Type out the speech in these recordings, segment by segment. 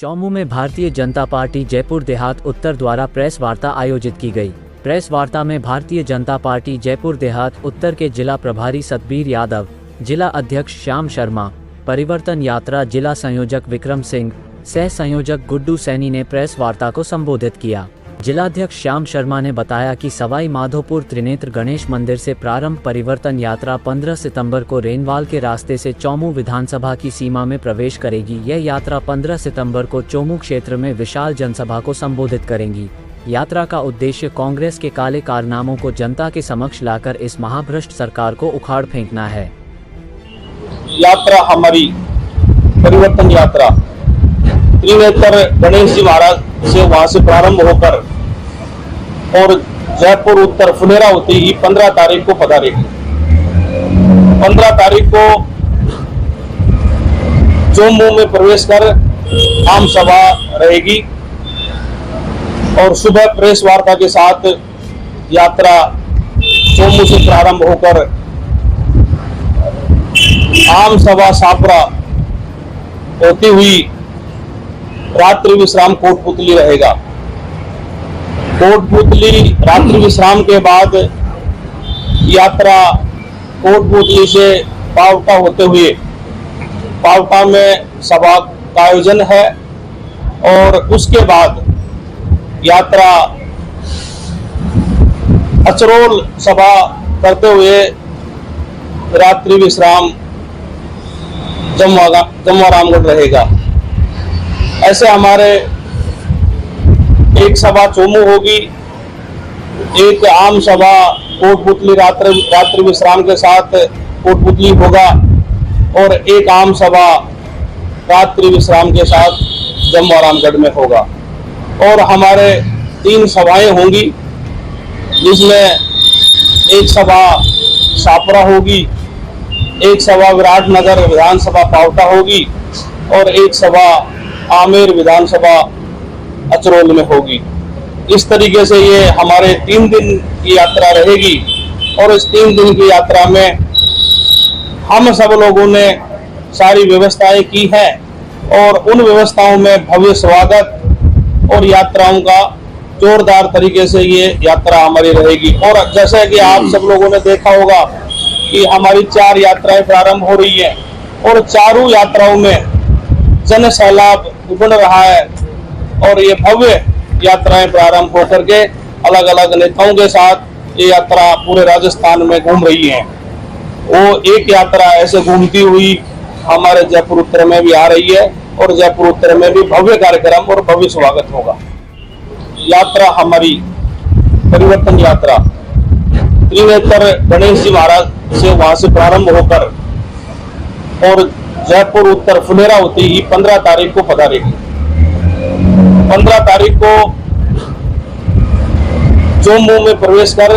चौमू में भारतीय जनता पार्टी जयपुर देहात उत्तर द्वारा प्रेस वार्ता आयोजित की गई। प्रेस वार्ता में भारतीय जनता पार्टी जयपुर देहात उत्तर के जिला प्रभारी सतबीर यादव, जिला अध्यक्ष श्याम शर्मा, परिवर्तन यात्रा जिला संयोजक विक्रम सिंह, सह संयोजक गुड्डू सैनी ने प्रेस वार्ता को संबोधित किया। जिलाध्यक्ष श्याम शर्मा ने बताया कि सवाई माधोपुर त्रिनेत्र गणेश मंदिर से प्रारंभ परिवर्तन यात्रा 15 सितंबर को रेनवाल के रास्ते से चौमू विधानसभा की सीमा में प्रवेश करेगी। यह यात्रा 15 सितंबर को चौमू क्षेत्र में विशाल जनसभा को संबोधित करेंगी। यात्रा का उद्देश्य कांग्रेस के काले कारनामों को जनता के समक्ष लाकर इस महाभ्रष्ट सरकार को उखाड़ फेंकना है। यात्रा हमारी परिवर्तन यात्रा त्रिनेत्र गणेश जी महाराज से वहां से प्रारंभ होकर और जयपुर उत्तर फुलेरा होती ही 15 तारीख को पधारेगी। 15 तारीख को चौमू में प्रवेश कर आम सभा रहेगी और सुबह प्रेस वार्ता के साथ यात्रा चौमू से प्रारंभ होकर आम सभा सापरा होती हुई रात्रि विश्राम कोटपुतली रहेगा। कोटपुतली रात्रि विश्राम के बाद यात्रा कोटपुतली से पावटा होते हुए पावटा में सभा का आयोजन है और उसके बाद यात्रा अचरोल सभा करते हुए रात्रि विश्राम जमवारामगढ़ रहेगा। ऐसे हमारे एक सभा चौमू होगी, एक आम सभा कोटपुतली रात्रि विश्राम के साथ कोटपुतली होगा और एक आम सभा रात्रि विश्राम के साथ जमवारामगढ़ में होगा। और हमारे 3 सभाएं होंगी, जिसमें एक सभा सापरा होगी, एक सभा विराटनगर विधानसभा पावटा होगी और एक सभा आमेर विधानसभा अचरोल में होगी। इस तरीके से ये हमारे 3 दिन की यात्रा रहेगी और इस 3 दिन की यात्रा में हम सब लोगों ने सारी व्यवस्थाएं की हैं और उन व्यवस्थाओं में भव्य स्वागत और यात्राओं का जोरदार तरीके से ये यात्रा हमारी रहेगी। और जैसे कि आप सब लोगों ने देखा होगा कि हमारी 4 यात्राएं प्रारंभ हो रही हैं और चारों यात्राओं में जन सैलाब उमड़ रहा है और ये भव्य यात्राएं प्रारंभ होकर के अलग अलग नेताओं के साथ ये यात्रा पूरे राजस्थान में घूम रही है। वो एक यात्रा ऐसे घूमती हुई हमारे जयपुर उत्तर में भी आ रही है और जयपुर उत्तर में भी भव्य कार्यक्रम और भव्य स्वागत होगा। यात्रा हमारी परिवर्तन यात्रा त्रिनेत्र गणेश जी महाराज से वहां से प्रारंभ होकर और जयपुर उत्तर फुलेरा होती ही 15 तारीख को पधारेगी। 15 तारीख को चौमू में प्रवेश कर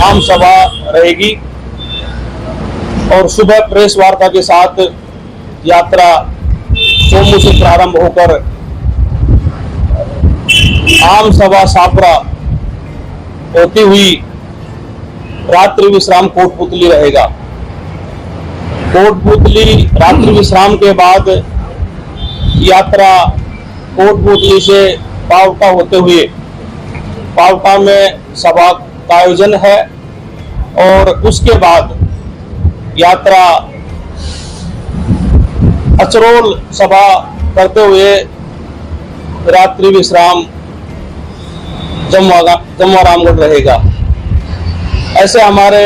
आम सभा रहेगी और सुबह प्रेस वार्ता के साथ यात्रा चौमू से प्रारंभ होकर आम सभा सापरा होती हुई रात्रि विश्राम कोटपुतली रहेगा। कोटपुतली रात्रि विश्राम के बाद यात्रा कोटपुतली से पावटा होते हुए पावटा में सभा का आयोजन है और उसके बाद यात्रा अचरोल सभा करते हुए रात्रि विश्राम जमवारामगढ़ रहेगा। ऐसे हमारे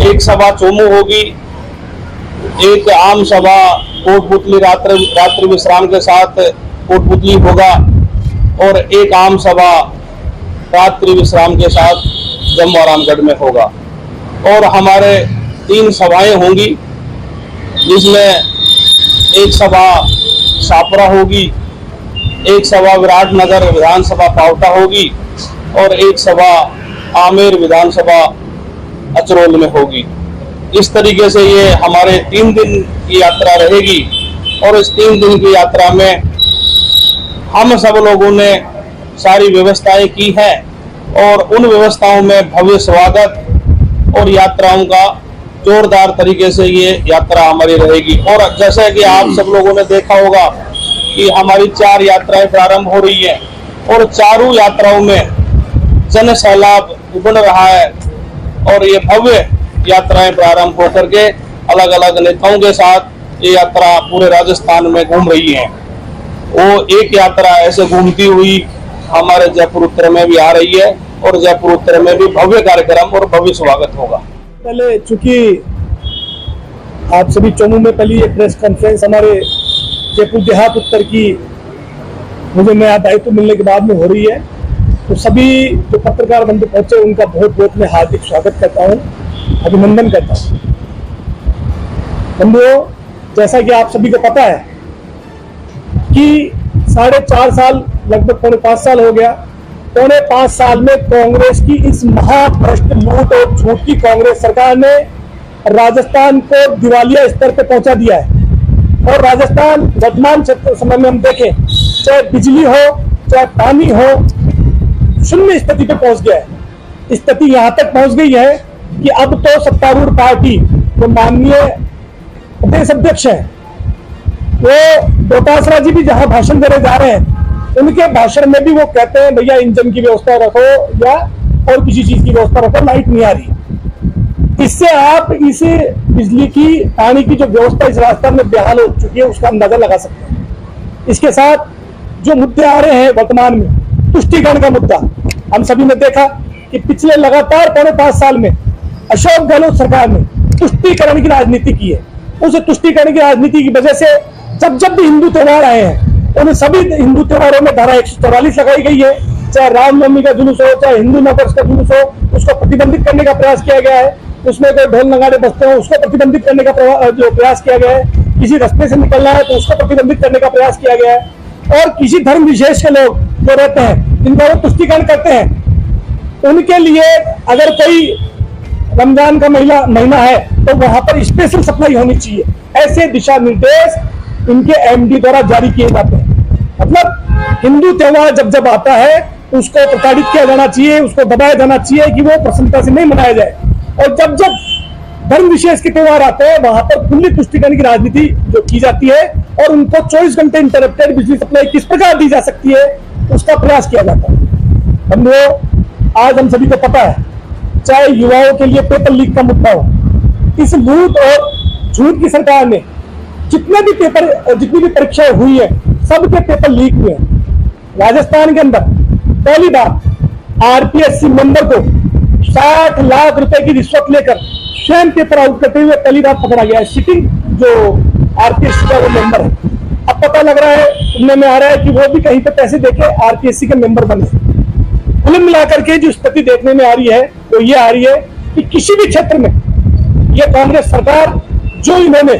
एक सभा चौमू होगी, एक आम सभा कोटपुतली रात्रि विश्राम के साथ कोटपुतली होगा और एक आम सभा रात्रि विश्राम के साथ जमवारामगढ़ में होगा। और हमारे 3 सभाएं होंगी, जिसमें एक सभा सापरा होगी, एक सभा विराटनगर विधानसभा पावटा होगी और एक सभा आमेर विधानसभा अचरोल में होगी। इस तरीके से ये हमारे 3 दिन की यात्रा रहेगी और इस 3 दिन की यात्रा में हम सब लोगों ने सारी व्यवस्थाएं की हैं और उन व्यवस्थाओं में भव्य स्वागत और यात्राओं का जोरदार तरीके से ये यात्रा हमारी रहेगी। और जैसे कि आप सब लोगों ने देखा होगा कि हमारी 4 यात्राएं प्रारंभ हो रही हैं और चारों यात्राओं में जन सैलाब उमड़ रहा है और ये भव्य यात्राएं प्रारंभ होकर के अलग अलग नेताओं के साथ ये यात्रा पूरे राजस्थान में घूम रही है। वो एक यात्रा ऐसे घूमती हुई हमारे जयपुर उत्तर में भी आ रही है और जयपुर उत्तर में भी भव्य कार्यक्रम और भव्य स्वागत होगा। पहले चूंकि आप सभी चौमू में पहली ये प्रेस कॉन्फ्रेंस हमारे जयपुर देहात उत्तर की मुझे नया दायित्व मिलने के बाद में हो रही है, तो सभी जो पत्रकार बंधु पहुंचे उनका बहुत बहुत मैं हार्दिक स्वागत करता हूं, अभिनंदन करता हूं। बंधुओं, जैसा कि आप सभी को पता है कि 4.5 साल लगभग 4.5 साल हो गया, 4.5 साल में कांग्रेस की इस महाभ्रष्ट लूट और झूठ की कांग्रेस सरकार ने राजस्थान को दिवालिया स्तर पे पहुंचा दिया है। और राजस्थान वर्तमान समय में हम देखें, चाहे बिजली हो चाहे पानी हो, शून्य स्थिति पे पहुंच गया है। स्थिति यहां तक पहुंच गई है कि अब तो सत्तारूढ़ पार्टी जो माननीय प्रदेश अध्यक्ष है वो डोटासरा जी भी जहां भाषण देने जा रहे हैं, उनके भाषण में भी वो कहते हैं भैया इंजन की व्यवस्था रखो या और किसी चीज की व्यवस्था रखो, लाइट नहीं आ रही। इससे आप इस बिजली की पानी की जो व्यवस्था इस राजस्थान में बेहाल हो चुकी है उसका अंदाजा लगा सकते हैं। इसके साथ जो मुद्दे आ रहे हैं वर्तमान में, तुष्टीकरण का मुद्दा, हम सभी ने देखा कि पिछले लगातार 4.5 साल में अशोक गहलोत सरकार ने तुष्टीकरण की राजनीति की है। उस तुष्टीकरण की राजनीति की वजह से जब जब भी हिंदू त्योहार आए हैं उन सभी हिंदू त्योहारों में धारा 144 लगाई गई है। चाहे रामनवमी का जुलूस हो चाहे हिंदू नववर्ष का जुलूस हो, उसको प्रतिबंधित करने का प्रयास किया गया है। उसमें कोई ढोल नगाड़े बजते हो उसको प्रतिबंधित करने का जो प्रयास किया गया है। किसी रास्ते से निकलना है तो उसको प्रतिबंधित करने का प्रयास किया गया है। और किसी धर्म विशेष के लोग जो रहते हैं जिनका वो तुष्टीकरण करते हैं, उनके लिए अगर कोई रमजान का महीना है तो वहां पर स्पेशल सप्लाई होनी चाहिए। ऐसे दिशा निर्देश इनके एमडी द्वारा जारी किए जाते हैं। मतलब हिंदू त्योहार जब जब आता है उसको प्रताड़ित किया जाना चाहिए, उसको दबाया जाना चाहिए कि वो प्रसन्नता से नहीं मनाया जाए। और जब जब धर्म विशेष के त्योहार आते हैं वहां पर खुली तुष्टीकरण की राजनीति जो की जाती है और उनको 24 घंटे इंटरप्टेड बिजली सप्लाई किस प्रकार दी जा सकती है उसका प्रयास किया जाता है। बंधुओं, आज हम सभी को पता है, चाहे युवाओं के लिए पेपर लीक का मुद्दा हो, इस लूट और झूठ की सरकार ने जितनी भी परीक्षाएं हुई है सबके पेपर लीक हुए हैं। राजस्थान के अंदर पहली बार आरपीएससी मेंबर को 60 लाख रुपए की रिश्वत लेकर स्वयं पेपर आउट करते हुए पहली बार पकड़ा गया है। सिटिंग जो आरपीएससी का वो मेंबर है, अब पता लग रहा है, सुनने में आ रहा है कि वो भी कहीं पे पैसे देके आरपीएससी के मेंबर बने। कुल मिलाकर के जो स्थिति देखने में आ रही है वो ये आ रही है कि किसी भी क्षेत्र में ये कांग्रेस सरकार जो इन्होंने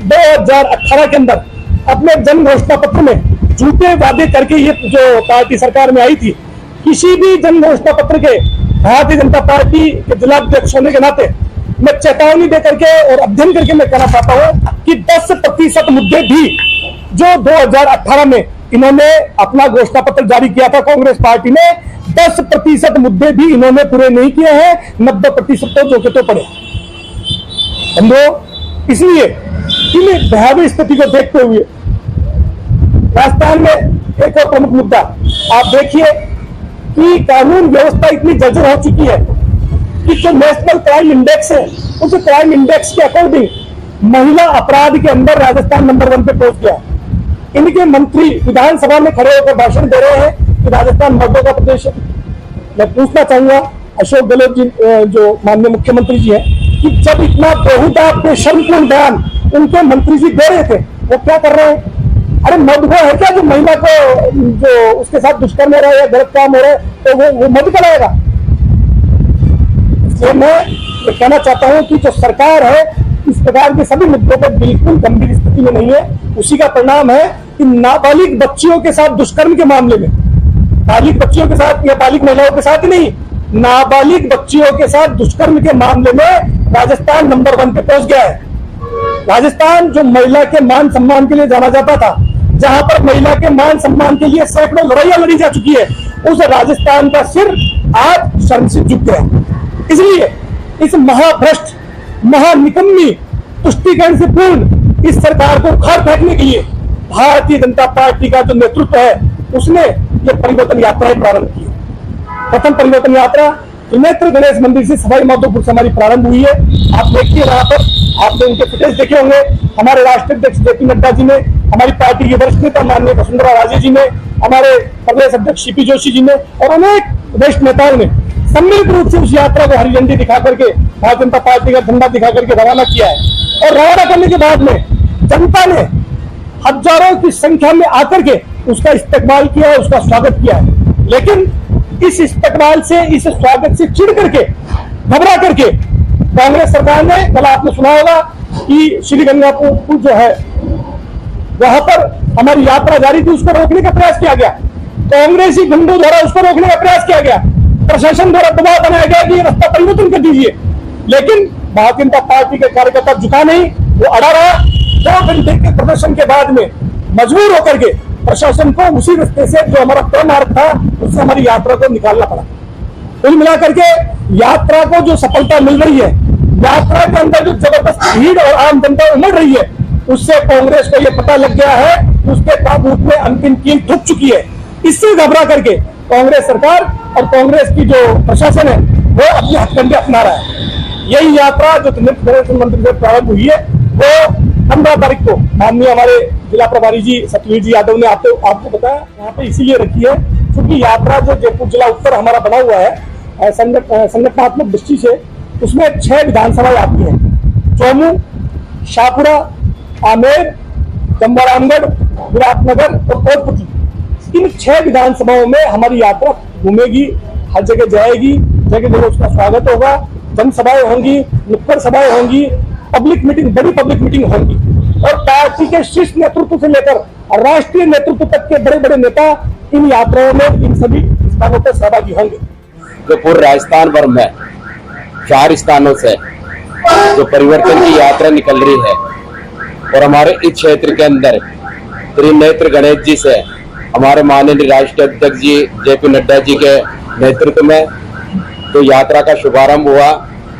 2018 के अंदर अपने जन घोषणा पत्र में झूठे वादे करके ये जो पार्टी सरकार में आई थी, किसी भी जन घोषणा पत्र के भारतीय जनता पार्टी के जिलाध्यक्ष होने के नाते मैं चेतावनी देकर के और अध्ययन करके मैं कहना चाहता हूं कि 10% मुद्दे भी जो 2018 में इन्होंने अपना घोषणा पत्र जारी किया था कांग्रेस पार्टी ने, 10% मुद्दे भी इन्होंने पूरे नहीं किए हैं, 90% तो जो के तो पड़े। इसलिए इन भयावह स्थिति को देखते हुए राजस्थान में एक और प्रमुख मुद्दा आप देखिए कि कानून व्यवस्था इतनी जर्जर हो चुकी है कि जो नेशनल क्राइम इंडेक्स है उस क्राइम इंडेक्स के अकॉर्डिंग महिला अपराध के अंदर राजस्थान नंबर 1 पे पहुंच गया। इनके मंत्री विधानसभा में खड़े होकर भाषण दे रहे हैं कि राजस्थान मर्दों का प्रदेश है। मैं पूछना चाहूंगा अशोक गहलोत जी जो माननीय मुख्यमंत्री जी हैं कि जब इतना बेहुदा बेशर्मपूर्ण बयान उनके मंत्री जी दे रहे थे वो क्या कर रहे हैं? अरे मर्द वो है क्या जो महिला को जो उसके साथ दुष्कर्म हो रहा है या गलत काम हो रहा है तो वो मर्द कराएगा? इसलिए मैं ये कहना चाहता हूं कि जो सरकार है इस प्रकार के सभी मुद्दों पर बिल्कुल गंभीर स्थिति में नहीं है। उसी का परिणाम है कि नाबालिग बच्चियों के साथ दुष्कर्म के मामले में, बालिग बच्चियों के साथ या बालिग महिलाओं के साथ ही नहीं, नाबालिग बच्चियों के साथ दुष्कर्म के मामले में राजस्थान नंबर 1 पे पहुंच गया है। राजस्थान जो महिला के मान सम्मान के लिए जाना जाता था, जहां पर महिला के मान सम्मान के लिए सैकड़ों लड़ाइयां लड़ी जा चुकी है, उस राजस्थान का सिर आज शर्म से झुक गया। इसलिए इस महाभ्रष्ट महानिकम्मी तुष्टीकरण से पूर्ण इस सरकार को उखाड़ फेंकने के लिए भारतीय जनता पार्टी का जो नेतृत्व है उसने ये परिवर्तन यात्राएं प्रारंभ की। प्रथम परिवर्तन यात्रा त्रिनेत्र गणेश मंदिर से सवाई माधोपुर से हमारी प्रारंभ हुई है। आप देखिए वहां पर आपने उनके फुटेज देखे होंगे। हमारे राष्ट्रीय अध्यक्ष जेपी नड्डा जी ने, हमारी पार्टी के वरिष्ठ नेता माननीय वसुंधरा राजे जी ने, हमारे प्रदेश अध्यक्ष सीपी जोशी जी ने और अनेक वरिष्ठ नेताओं ने सम्मिलित रूप से उस यात्रा को हरी झंडी दिखा करके, भारतीय जनता पार्टी का झंडा दिखा करके रवाना किया है। और रवाना करने के बाद में जनता ने हजारों की संख्या में आकर के उसका इस्तेमाल किया है, उसका स्वागत किया है। लेकिन इस इस्तेमाल से, इस स्वागत से चिढ़ करके, घबरा करके कांग्रेस सरकार ने, कल आपने सुना होगा कि श्री गंगापुर जो है वहां पर हमारी यात्रा जारी थी, उसको रोकने का प्रयास किया गया। कांग्रेसी गुंडों द्वारा उसको रोकने का प्रयास किया गया। प्रशासन द्वारा दबाव बनाया गया कि ये रास्ता परिवर्तन कर दीजिए। लेकिन भारतीय जनता पार्टी के कार्यकर्ता झुका नहीं, वो अड़ा रहा। 2 घंटे के प्रदर्शन के बाद में मजबूर होकर के प्रशासन को उसी रास्ते से, जो हमारा तय मार्ग था, उससे हमारी यात्रा को निकालना पड़ा। कुल मिलाकर के यात्रा को जो सफलता मिल रही है, यात्रा के अंदर जो जबरदस्त भीड़ और आम जनता उमड़ रही है, उससे कांग्रेस को यह पता लग गया है कि उसके ताबूत में अंतिम कील ठुक चुकी है। इससे घबरा करके कांग्रेस सरकार और कांग्रेस की जो प्रशासन है वो अपने हथकंडे अपना रहा है। यही यात्रा जो गणेश मंदिर से प्रारंभ हुई है वो 15 तारीख को माननीय हमारे जिला प्रभारी जी सतवीर जी यादव ने आपको बताया। यहाँ पे इसीलिए रखी है क्योंकि यात्रा जो जयपुर जिला उत्तर हमारा बना हुआ है संगठनात्मक दृष्टि से, उसमें 6 विधानसभाएं आती हैं। चौमू, शाहपुरा, आमेर, जमवारामगढ़, विराटनगर और कोटपुतली। इन 6 विधानसभाओं में हमारी यात्रा घूमेगी, हर जगह जाएगी, जगह जगह उसका स्वागत होगा, जनसभाएं होंगी, नुक्कड़ सभाएं होंगी, पब्लिक मीटिंग, बड़ी पब्लिक मीटिंग होंगी। और पार्टी के शीर्ष नेतृत्व से लेकर राष्ट्रीय नेतृत्व तक के बड़े बड़े नेता इन यात्राओं में, इन सभी स्थानों पर सहभागी होंगे। जो पूरे राजस्थान भर में 4 स्थानों से जो परिवर्तन की यात्रा निकल रही है और हमारे इस क्षेत्र के अंदर त्रिनेत्र गणेश जी से हमारे माननीय राष्ट्रीय अध्यक्ष जी जेपी नड्डा जी के नेतृत्व में जो यात्रा का शुभारंभ हुआ,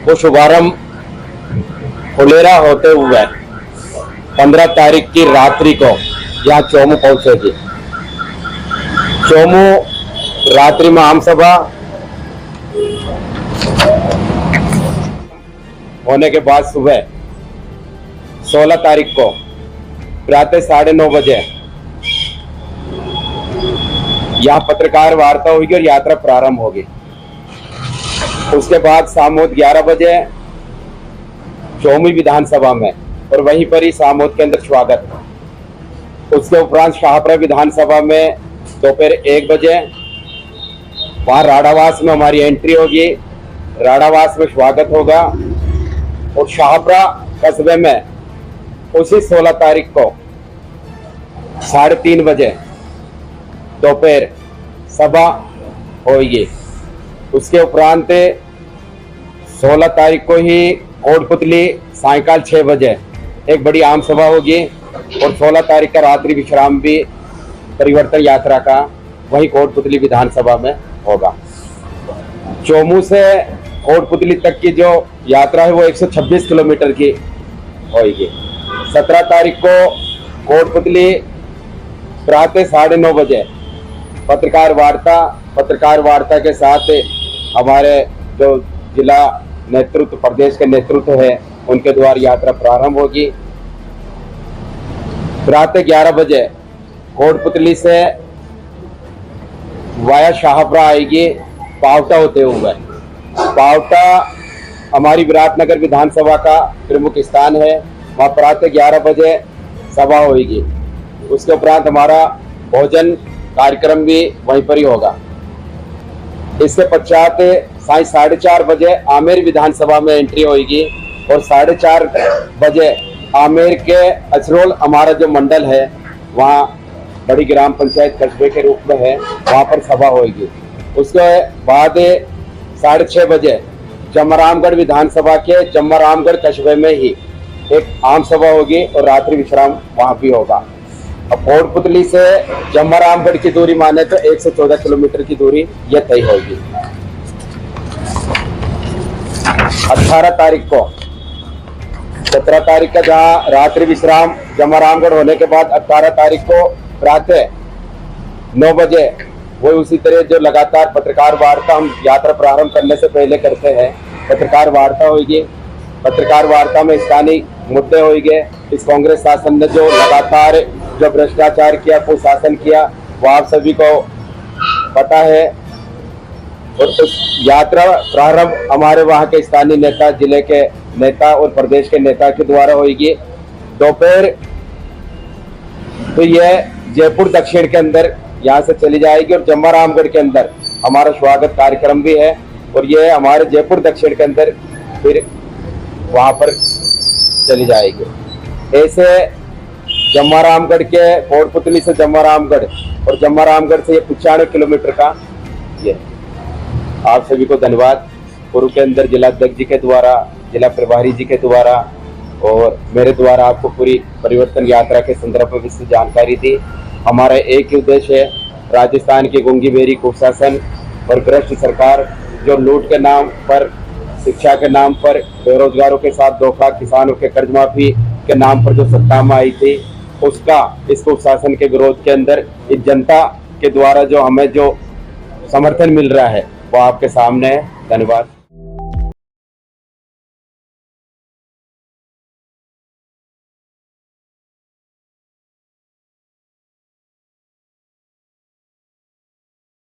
वो शुभारंभ फुलेरा होते हुए 15 तारीख की रात्रि को यहाँ चौमू पहुंचेगी। चौमू रात्रि में आम सभा होने के बाद सुबह 16 तारीख को प्रातः 9:30 बजे यहाँ पत्रकार वार्ता होगी और यात्रा प्रारंभ होगी। उसके बाद सामोद 11 बजे चौमू विधानसभा में और वहीं पर ही सामोद के अंदर स्वागत। उसके उपरांत शाहपुरा विधानसभा में दोपहर 1 बजे वहाँ राडावास में हमारी एंट्री होगी, राडावास में स्वागत होगा। और शाहपुरा कस्बे में उसी 16 तारीख को 3:30 बजे दोपहर सभा होगी। उसके उपरांत 16 तारीख को ही कोटपुतली सायंकाल 6 बजे एक बड़ी आम सभा होगी और 16 तारीख का रात्रि विश्राम भी परिवर्तन यात्रा का वही कोटपुतली विधानसभा में होगा। चौमू से कोटपुतली तक की जो यात्रा है वो 126 किलोमीटर की होगी। 17 तारीख को कोटपुतली प्रातः 9:30 बजे पत्रकार वार्ता के साथ हमारे जो जिला नेतृत्व, प्रदेश के नेतृत्व है, उनके द्वारा यात्रा प्रारंभ होगी। प्रातः 11 बजे कोटपुतली से वाया शाहपुरा आएगी पावटा होते हुए। पावटा हमारी विराटनगर विधानसभा का प्रमुख स्थान है, वहाँ प्रातः 11 बजे सभा होगी। उसके उपरांत हमारा भोजन कार्यक्रम भी वहीं पर ही होगा। इसके पश्चात 4:30 बजे आमेर विधानसभा में एंट्री होगी और 4:30 बजे आमेर के अचरोल हमारा जो मंडल है, वहाँ बड़ी ग्राम पंचायत कस्बे के रूप में है, वहाँ पर सभा होगी। उसके बाद 6:30 बजे जमरामगढ़ विधानसभा के जमरामगढ़ कस्बे में ही एक आम सभा होगी और रात्रि विश्राम वहाँ भी होगा। अब कोटपुतली से जमरामगढ़ की दूरी माने तो 114 किलोमीटर की दूरी यह तय होगी। 18 तारीख को 17 तारीख का जहां रात्रि विश्राम जमारामगढ़ होने के बाद 18 तारीख को प्रातः 9 बजे वो उसी तरह जो लगातार पत्रकार वार्ता हम यात्रा प्रारंभ करने से पहले करते हैं, पत्रकार वार्ता होगी। पत्रकार वार्ता में स्थानीय मुद्दे होंगे। इस कांग्रेस शासन ने जो लगातार जो भ्रष्टाचार किया, कुशासन किया, वो आप सभी को पता है। और उस यात्रा प्रारंभ हमारे वहाँ के स्थानीय नेता, जिले के नेता और प्रदेश के नेता के द्वारा होगी। दोपहर तो यह जयपुर दक्षिण के अंदर यहाँ से चली जाएगी और जमारामगढ़ के अंदर हमारा स्वागत कार्यक्रम भी है। और यह हमारे जयपुर दक्षिण के अंदर फिर वहाँ पर चली जाएगी। ऐसे जमारामगढ़ के कोटपुतली से जमारामगढ़ और जमारामगढ़ से ये 95 किलोमीटर का ये। आप सभी को धन्यवाद। पूर्व के अंदर जिला अध्यक्ष जी के द्वारा, जिला प्रभारी जी के द्वारा और मेरे द्वारा आपको पूरी परिवर्तन यात्रा के संदर्भ में विस्तृत जानकारी दी। हमारा एक ही उद्देश्य है, राजस्थान की गूंगी बेरी कुशासन और भ्रष्ट सरकार जो लूट के नाम पर, शिक्षा के नाम पर, बेरोजगारों के साथ धोखा, किसानों के कर्ज माफी के नाम पर जो सत्ता में आई थी, उसका इस कुशासन के विरोध के अंदर इस जनता के द्वारा जो हमें जो समर्थन मिल रहा है वो आपके सामने है। धन्यवाद।